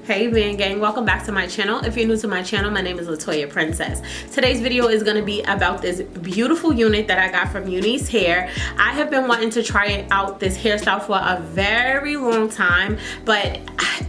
Hey VanGang, welcome back to my channel. If you're new to my channel, my name is Latoya Princess. Today's video is going to be about this beautiful unit that I got from UNiceHair. I have been wanting to try out this hairstyle for a very long time, but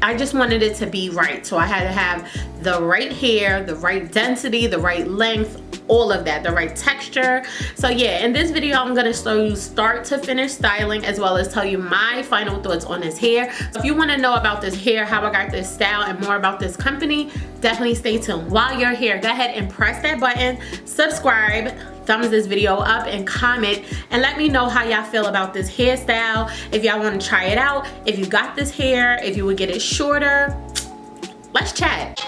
I just wanted it to be right. So I had to have the right hair, the right density, the right length, all of that, the right texture. So yeah, in this video I'm going to show you start to finish styling, as well as tell you my final thoughts on this hair. So if you want to know about this hair, how I got this style, and more about this company, definitely stay tuned. While you're here, go ahead and press that button, subscribe, thumbs this video up, and comment, and let me know how y'all feel about this hairstyle. If y'all want to try it out, if you got this hair, if you would get it shorter. Let's chat.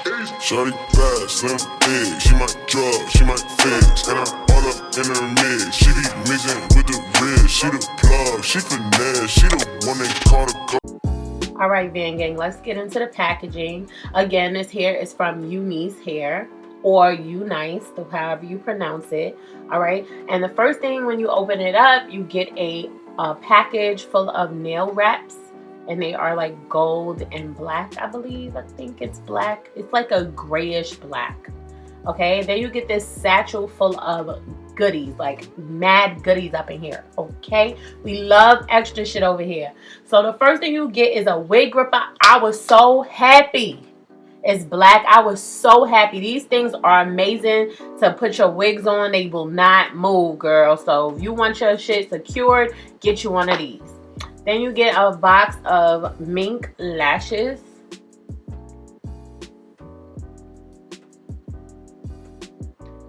Shorty bad, slim big. She might drug, she might fix, and I'm all up in her mix. She be mixing with the rich. She the plug, she finesse. She the one they call the go. All right, VanGang, let's get into the packaging. Again, this hair is from UNiceHair, or UNice, however you pronounce it. All right, and the first thing when you open it up, you get a package full of nail wraps. And they are like gold and black, I believe. I think it's black. It's like a grayish black. Okay, then you get this satchel full of goodies, like mad goodies up in here. Okay, we love extra shit over here. So the first thing you get is a wig gripper. I was so happy. It's black. I was so happy. These things are amazing to put your wigs on. They will not move, girl. So if you want your shit secured, get you one of these. Then you get a box of mink lashes.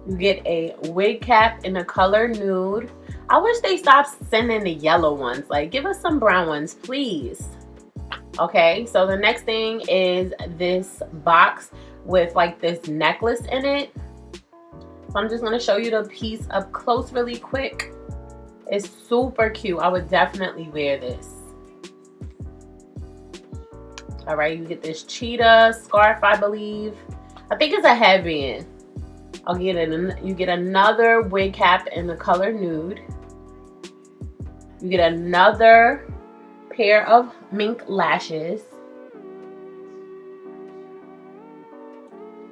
You get a wig cap in the color nude. I wish they stopped sending the yellow ones. Like, give us some brown ones, please. Okay, so the next thing is this box with like this necklace in it. So I'm just going to show you the piece up close really quick. It's super cute. I would definitely wear this. All right, you get this cheetah scarf, I believe. I think it's a headband. You get another wig cap in the color nude. You get another pair of mink lashes.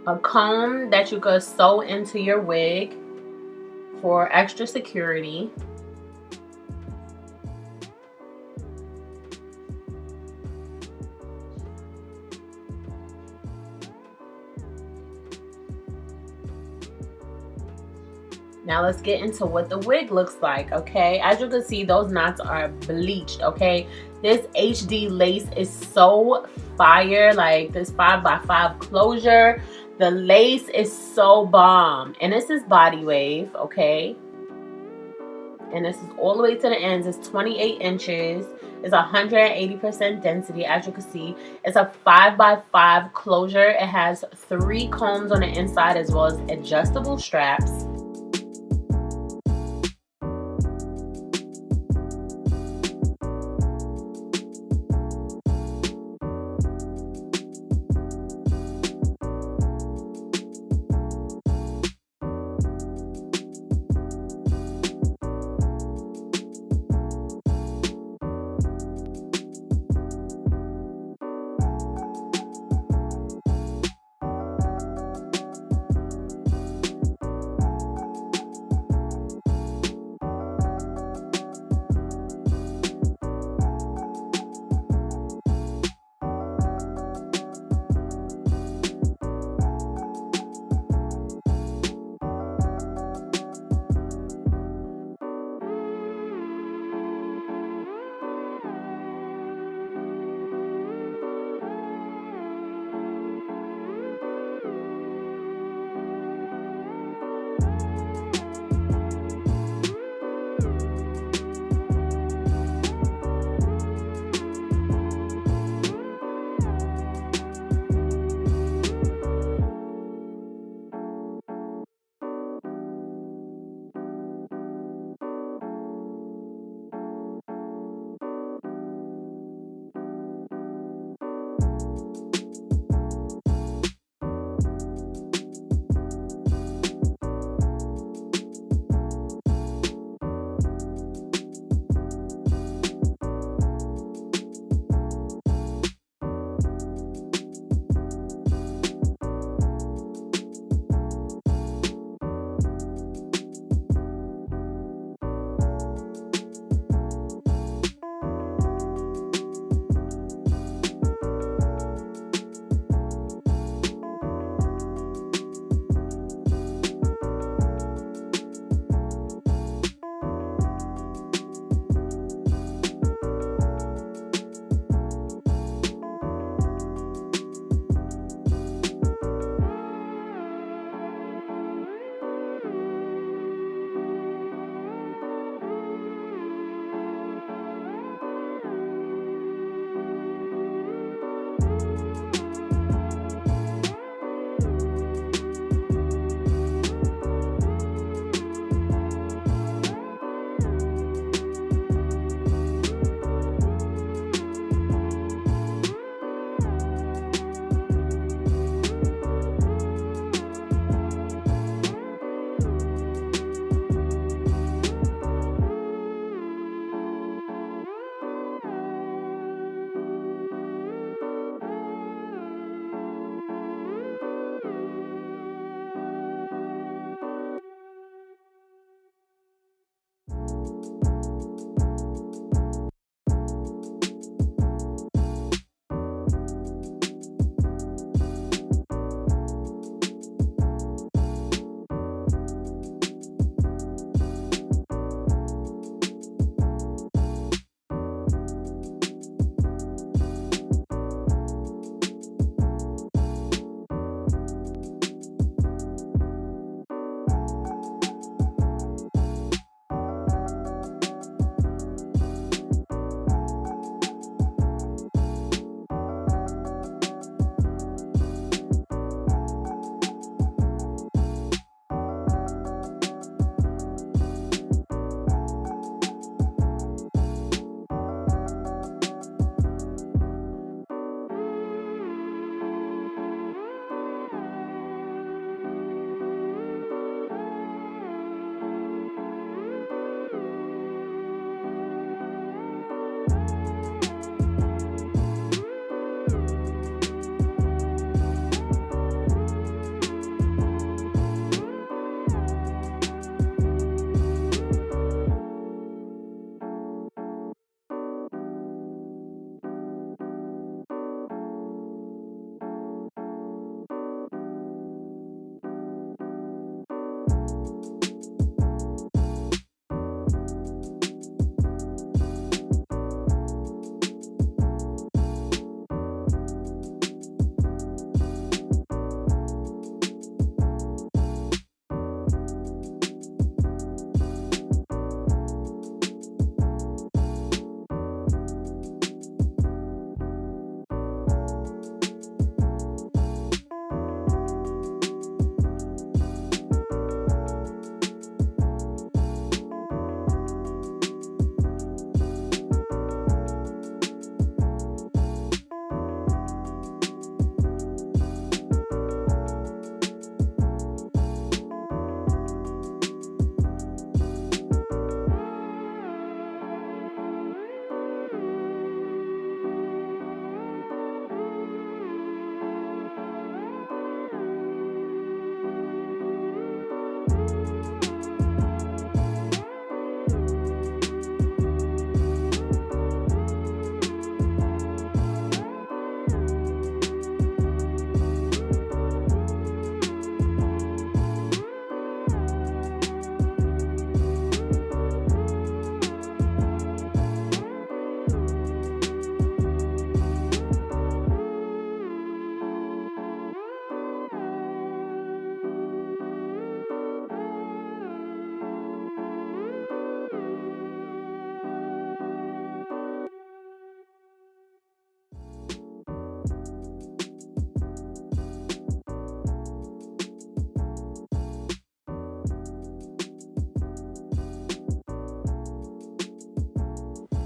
A comb that you could sew into your wig for extra security. Now let's get into what the wig looks like, okay? As you can see, those knots are bleached, okay? This HD lace is so fire, like this 5x5 closure. The lace is so bomb. And this is body wave, okay? And this is all the way to the ends. It's 28 inches. It's 180% density, as you can see. It's a 5x5 closure. It has 3 combs on the inside, as well as adjustable straps.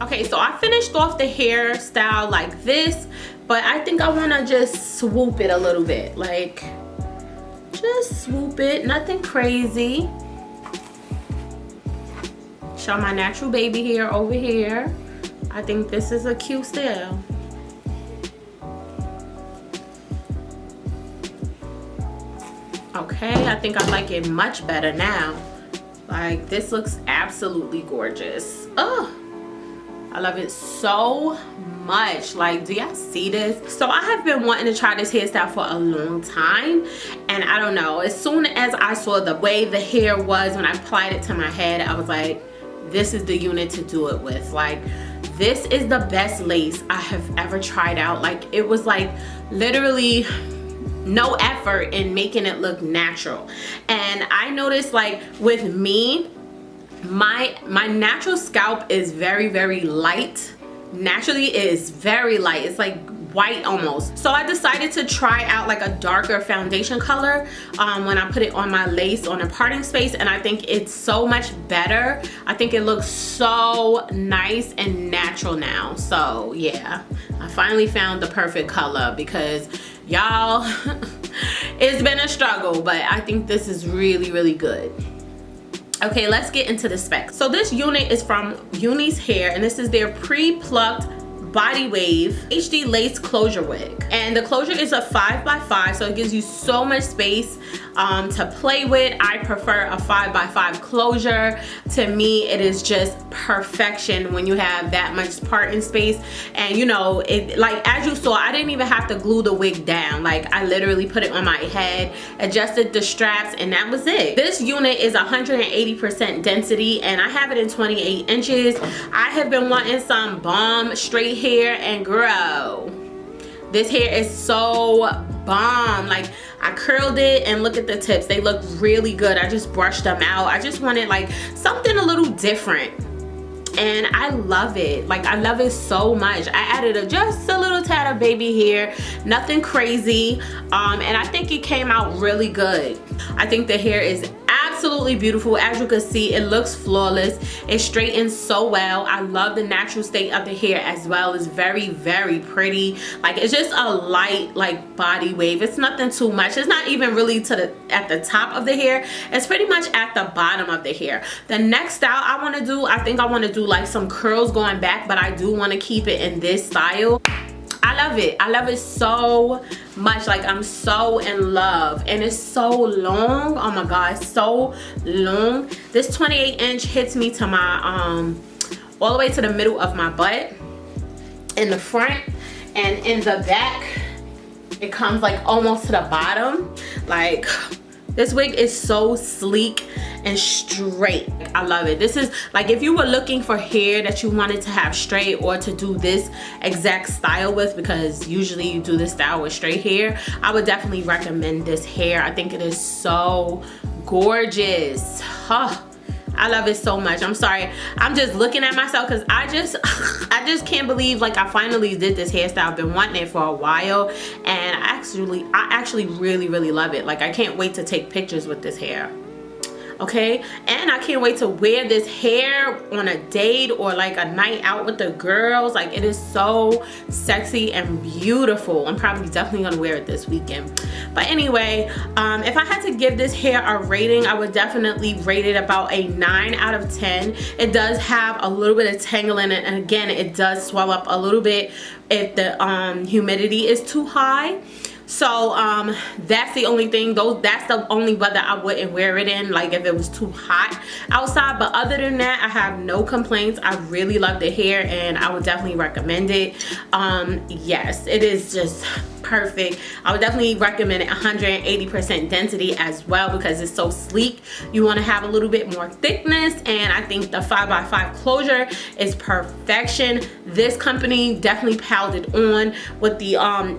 Okay, so I finished off the hairstyle like this, but I think I want to just swoop it a little bit. Like, just swoop it, nothing crazy. Show my natural baby hair over here. I think this is a cute style. Okay, I think I like it much better now. Like, this looks absolutely gorgeous. Oh, I love it so much. Like, do y'all see this? So I have been wanting to try this hairstyle for a long time, and I don't know, as soon as I saw the way the hair was when I applied it to my head, I was like, this is the unit to do it with. Like, this is the best lace I have ever tried out. Like, it was like literally no effort in making it look natural. And I noticed, like, with me, my natural scalp is very light. Naturally, it is very light. It's like white almost. So I decided to try out like a darker foundation color when I put it on my lace on a parting space, and I think it's so much better. I think it looks so nice and natural now. So yeah, I finally found the perfect color, because y'all, it's been a struggle, but I think this is really good. Okay, let's get into the specs. So this unit is from UNiceHair, and this is their pre-plucked body wave HD lace closure wig, and the closure is a 5x5, so it gives you so much space to play with. I prefer a 5x5 closure. To me, it is just perfection when you have that much parting space. And you know, it, like, as you saw, I didn't even have to glue the wig down. Like, I literally put it on my head, adjusted the straps, and that was it. This unit is 180% density, and I have it in 28 inches. I have been wanting some bomb straight hair, and girl, this hair is so bomb. Like, I curled it, and look at the tips, they look really good. I just brushed them out. I just wanted like something a little different, and I love it. Like, I love it so much. I added just a little tad of baby hair, nothing crazy, and I think it came out really good. I think the hair is absolutely beautiful. As you can see, it looks flawless. It straightens so well. I love the natural state of the hair as well. It's very pretty. Like, it's just a light like body wave. It's nothing too much. It's not even really at the top of the hair. It's pretty much at the bottom of the hair. The next style I want to do, I think I want to do like some curls going back, but I do want to keep it in this style. I love it. I love it so much. Like, I'm so in love, and it's so long. Oh my god, it's so long. This 28 inch hits me to my all the way to the middle of my butt in the front, and in the back it comes like almost to the bottom. Like, this wig is so sleek and straight. I love it. This is like, if you were looking for hair that you wanted to have straight, or to do this exact style with, because usually you do this style with straight hair, I would definitely recommend this hair. I think it is so gorgeous. Oh, I love it so much. I'm sorry, I'm just looking at myself, because I just can't believe, like, I finally did this hairstyle. I've been wanting it for a while, and I actually really love it. Like, I can't wait to take pictures with this hair. Okay, and I can't wait to wear this hair on a date or like a night out with the girls. Like, it is so sexy and beautiful. I'm probably definitely gonna wear it this weekend. But anyway, if I had to give this hair a rating, I would definitely rate it about a 9 out of 10. It does have a little bit of tangle in it, and again, it does swell up a little bit if the humidity is too high. So that's the only thing, that's the only weather I wouldn't wear it in, like if it was too hot outside. But other than that, I have no complaints. I really love the hair, and I would definitely recommend it. Yes, it is just perfect. I would definitely recommend it. 180% density as well, because it's so sleek. You want to have a little bit more thickness, and I think the 5x5 closure is perfection. This company definitely piled it on with the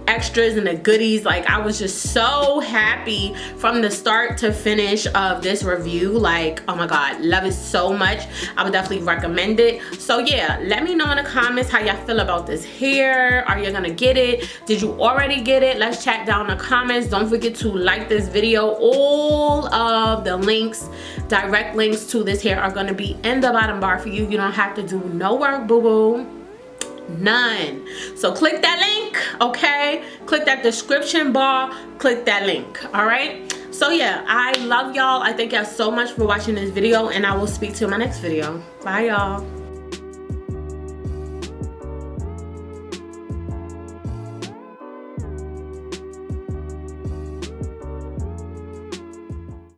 extras and the goodies these. Like, I was just so happy from the start to finish of this review. Like, oh my god, love it so much. I would definitely recommend it. So yeah, let me know in the comments how y'all feel about this hair. Are you gonna get it? Did you already get it? Let's chat down in the comments. Don't forget to like this video. All of the links, direct links to this hair, are gonna be in the bottom bar for you. You don't have to do no work, boo-boo. None. So click that link, okay? Click that description bar, click that link, all right? So yeah, I love y'all. I thank y'all so much for watching this video, and I will speak to you in my next video. Bye, y'all.